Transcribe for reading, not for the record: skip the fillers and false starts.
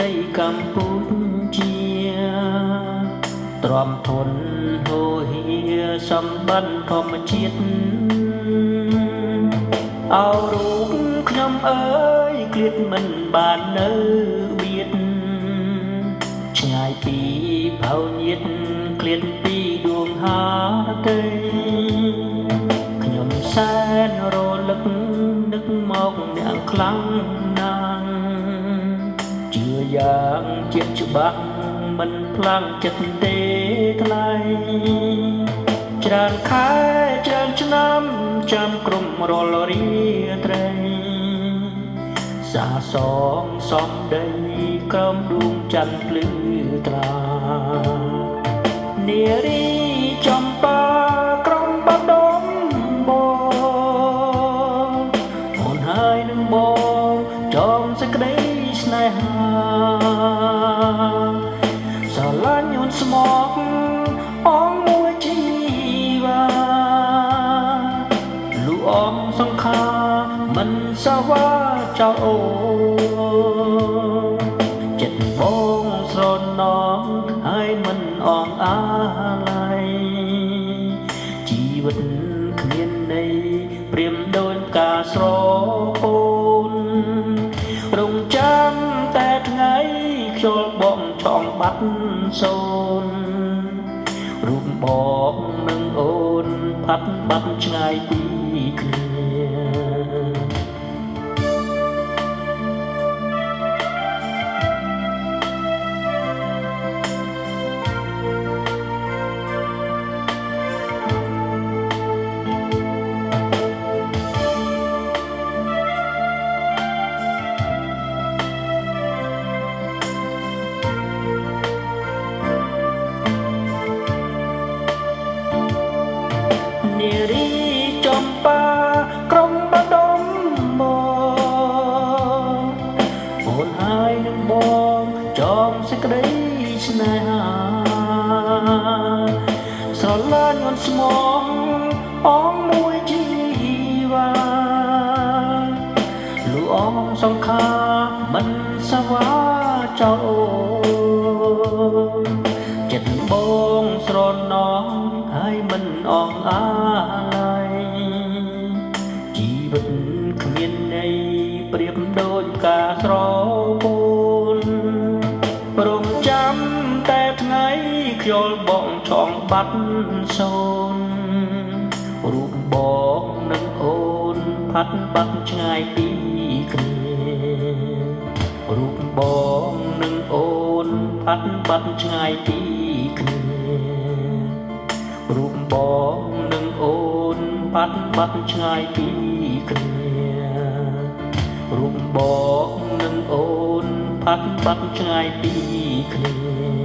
ដីកម្ពុជាទ្រាំធនហូរហៀសម្បត្តិធម្មជាតិអោរូបខ្ញុំអើយឃ្លាតមិនបាននៅបៀតឆ្ងាយពីភៅញាតឃ្លាតពីដួងហាទេខ្ញុំសែនរលឹកនឹកមកអ្នកខ្លាំងណាស់ជឿយ៉ាងជាច្បាស់មិនផ្លាំងចិត្តទេថ្លៃច្រើនខែច្រើនឆ្នាំចាំក្រុមរលរាត្រីសាសងសំដីក្រោមដួងច័ន្ទភ្លឺត្រានារីចំបាក្រុមបដងបងអូនហើយនឹងបងចងសេចក្តីស្នេហាស្រឡាញ់អូនស្មោកអងមួយជីវ៉ាលូអងសង្ខាមិនសាវាចោលអូចិត្តបងស្រណងហើយមិនអងអាឡ័យជីវិតគ្មានន័យព្រាមដូចការស្រពោនរងចាំតែថ្ងៃខ្យល់បងឆងបាត់សូនរូបបងនឹងអូនផាត់បាត់ឆ្ងាយពីគ្នានារីចំបាក្រុមបដងមកអូនហើយនឹងបងចងសេចក្តីស្នេហាស្រឡាញ់អូនស្មងអងមួយជីវ៉ាលូអងសង្ខាមិនសាវាចោលអូនចិត្តបងស្រណងហើយមិនអងអាឡ័យជីវិតគ្មានន័យប្រៀបដូចការស្រពោនរងចាំតែថ្ងៃខ្យល់បងឆងបាត់សូនរូបបងនឹងអូនផាត់បាត់ឆ្ងាយពីគ្នារូបបងនឹងអូនផាត់បាត់ឆ្ងាយពីគ្នារូបបងនឹងអូនផាត់បាត់ឆ្ងាយពីគ្នារូបបងនឹងអូនផាត់បាត់ឆ្ងាយពីគ្នា